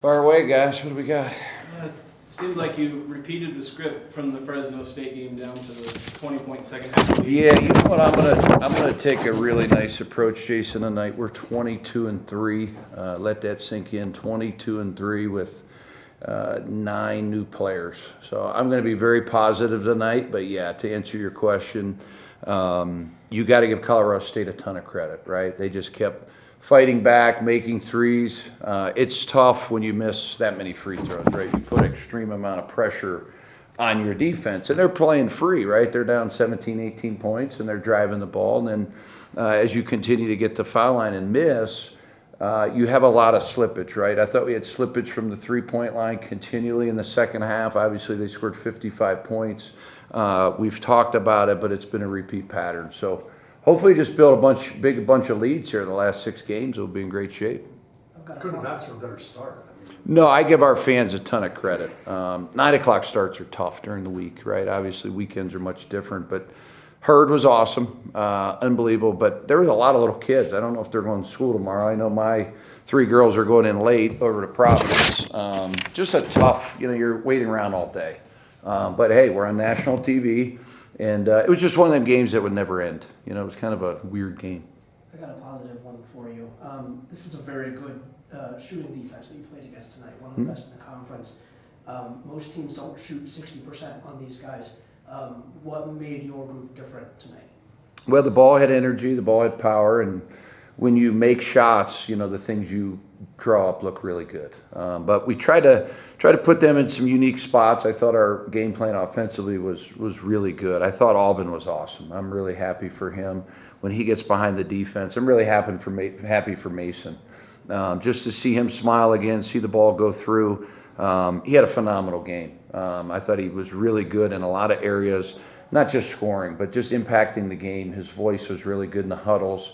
Fire away, guys. What do we got? Seems like you repeated the script from the Fresno State game down to the 20-point second half lead. Yeah, you know what? I'm gonna take a really nice approach, Jason. Tonight we're 22-3. Let that sink in. 22-3 with 9 new players. So I'm gonna be very positive tonight. But yeah, to answer your question, you got to give Colorado State a ton of credit, right? They just kept fighting back, making threes. It's tough when you miss that many free throws, right? You put extreme amount of pressure on your defense, and they're playing free, right? They're down 17, 18 points, and they're driving the ball. And then as you continue to get the foul line and miss, you have a lot of slippage, right? I thought we had slippage from the three-point line continually in the second half. Obviously, they scored 55 points. We've talked about it, but it's been a repeat pattern. So hopefully just build a bunch of leads here in the last 6 games. We'll be in great shape. Couldn't have asked for a better start. No, I give our fans a ton of credit. 9 o'clock starts are tough during the week, right? Obviously, weekends are much different, but Herd was awesome, unbelievable. But there was a lot of little kids. I don't know if they're going to school tomorrow. I know my 3 girls are going in late over to Providence. Just a tough, you're waiting around all day. But hey, we're on national TV, and it was just one of them games that would never end. It was kind of a weird game. I got a positive one for you. This is a very good shooting defense that you played against tonight, one of the best in the conference. Most teams don't shoot 60% on these guys. What made your group different tonight? Well, the ball had energy, the ball had power, and when you make shots, the things you draw up look really good. But we try to put them in some unique spots. I thought our game plan offensively was really good. I thought Albin was awesome. I'm really happy for him when he gets behind the defense. I'm really happy for Mason. Just to see him smile again, see the ball go through. He had a phenomenal game. I thought he was really good in a lot of areas, not just scoring, but just impacting the game. His voice was really good in the huddles.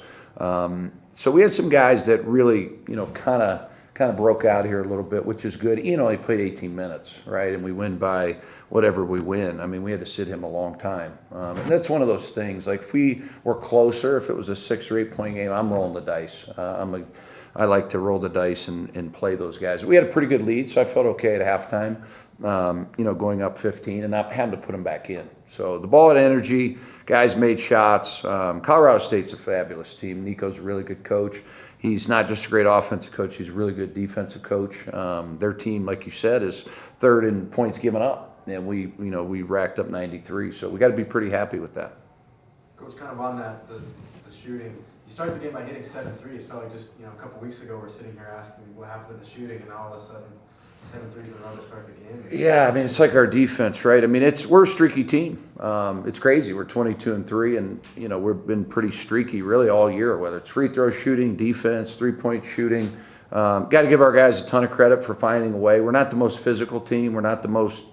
So we had some guys that really, kind of broke out here a little bit, which is good. Ian only played 18 minutes, right? And we win by whatever we win. I mean, we had to sit him a long time. And that's one of those things. Like if we were closer, if it was a 6 or 8 point game, I'm rolling the dice. I like to roll the dice and play those guys. We had a pretty good lead, so I felt okay at halftime, going up 15 and not having to put them back in. So the ball had energy, guys made shots. Colorado State's a fabulous team. Nico's a really good coach. He's not just a great offensive coach, he's a really good defensive coach. Their team, like you said, is 3rd in points given up, and we racked up 93. So we got to be pretty happy with that. Coach, kind of on that, the shooting. You started the game by hitting 7 threes. It felt like just a couple weeks ago we're sitting here asking what happened to the shooting, and all of a sudden 7 threes in a row to start the game. Yeah, I mean it's like our defense, right? I mean we're a streaky team. It's crazy. We're 22-3, and we've been pretty streaky really all year. Whether it's free throw shooting, defense, 3-point shooting. Got to give our guys a ton of credit for finding a way. We're not the most physical team. We're not the most.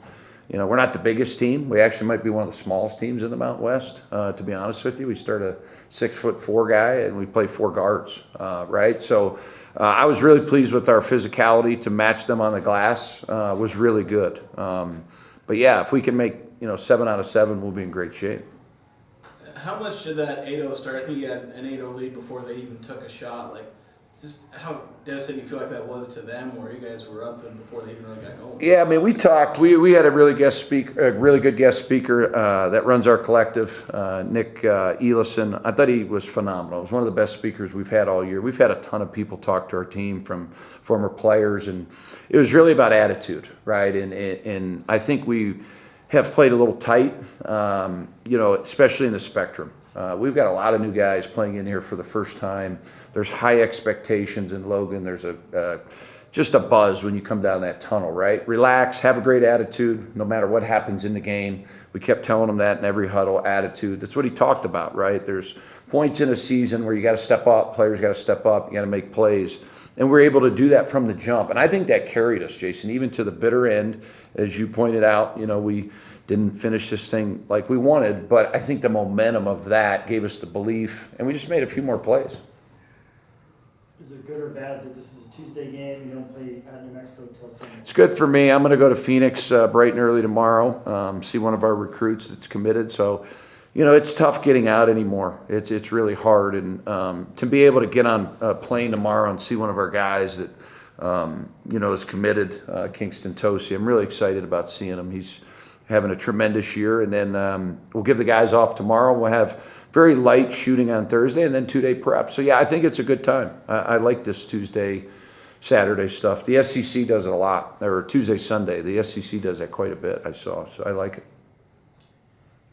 We're not the biggest team. We actually might be one of the smallest teams in the Mountain West, to be honest with you. We start a 6'4" guy, and we play 4 guards, right? So I was really pleased with our physicality to match them on the glass. Was really good. But yeah, if we can make 7 out of 7, we'll be in great shape. How much did that 8-0 start? I think you had an 8-0 lead before they even took a shot. Just how devastating you feel like that was to them, where you guys were up and before they even really got going? Yeah, I mean, we talked. We had a really good guest speaker that runs our collective, Nick Elison. I thought he was phenomenal. It was one of the best speakers we've had all year. We've had a ton of people talk to our team from former players, and it was really about attitude, right? And I think we have played a little tight, especially in the spectrum. We've got a lot of new guys playing in here for the first time. There's high expectations in Logan. There's just a buzz when you come down that tunnel, right? Relax, have a great attitude, no matter what happens in the game. We kept telling them that in every huddle, attitude. That's what he talked about, right? There's points in a season where you got to step up, players got to step up, you got to make plays. And we're able to do that from the jump. And I think that carried us, Jason, even to the bitter end. As you pointed out, we didn't finish this thing like we wanted, but I think the momentum of that gave us the belief, and we just made a few more plays. Is it good or bad that this is a Tuesday game? You don't play at New Mexico until Sunday? It's good for me. I'm going to go to Phoenix bright and early tomorrow, see one of our recruits that's committed. So, it's tough getting out anymore. It's really hard, and to be able to get on a plane tomorrow and see one of our guys that is committed, Kingston Tosi. I'm really excited about seeing him. He's having a tremendous year. And then we'll give the guys off tomorrow. We'll have very light shooting on Thursday and then 2-day prep. So, yeah, I think it's a good time. I like this Tuesday, Saturday stuff. The SEC does it a lot, or Tuesday, Sunday. The SEC does that quite a bit, I saw. So I like it.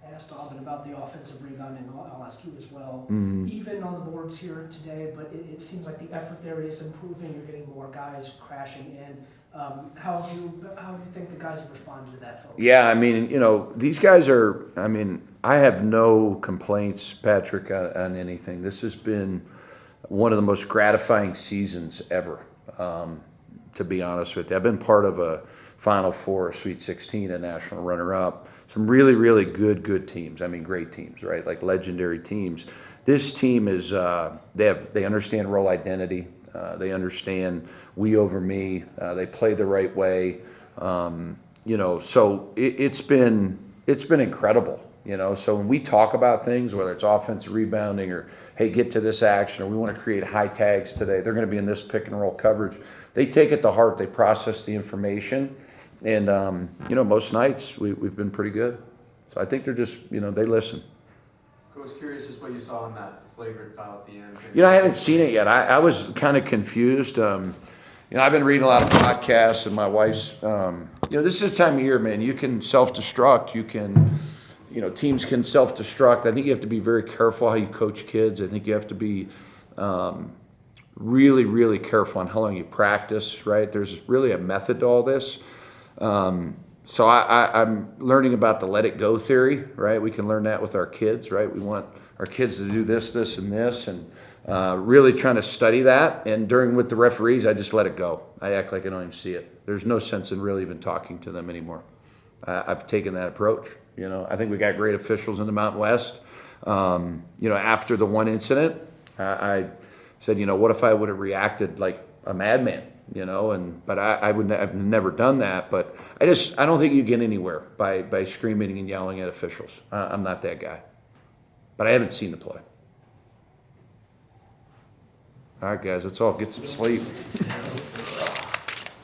I asked Alvin about the offensive rebounding. I'll ask you as well. Mm-hmm. Even on the boards here today, but it seems like the effort there is improving. You're getting more guys crashing in. How do you think the guys have responded to that focus? Yeah, I mean, these guys are, I have no complaints, Patrick, on anything. This has been one of the most gratifying seasons ever, to be honest with you. I've been part of a Final Four, Sweet 16, a national runner-up. Some really, really good teams. I mean, great teams, right? Like legendary teams. This team is, they understand role identity. They understand we over me. They play the right way. So it's been incredible. So when we talk about things, whether it's offensive rebounding or, hey, get to this action, or we want to create high tags today, they're going to be in this pick and roll coverage. They take it to heart. They process the information. And, most nights we've been pretty good. So I think they're just, they listen. Coach, curious just what you saw in that flagrant foul at the end. I haven't seen it yet. I was kind of confused. I've been reading a lot of podcasts, and my wife's, this is the time of year, man. You can self-destruct. You can, teams can self-destruct. I think you have to be very careful how you coach kids. I think you have to be really, really careful on how long you practice, right? There's really a method to all this. So I'm learning about the let it go theory, right? We can learn that with our kids, right? We want our kids to do this, this, and this, and really trying to study that. And with the referees, I just let it go. I act like I don't even see it. There's no sense in really even talking to them anymore. I've taken that approach. I think we got great officials in the Mountain West. After the one incident, I said, what if I would have reacted like a madman? But I've never done that. But I don't think you get anywhere by screaming and yelling at officials. I'm not that guy. But I haven't seen the play. All right, guys, let's all get some sleep.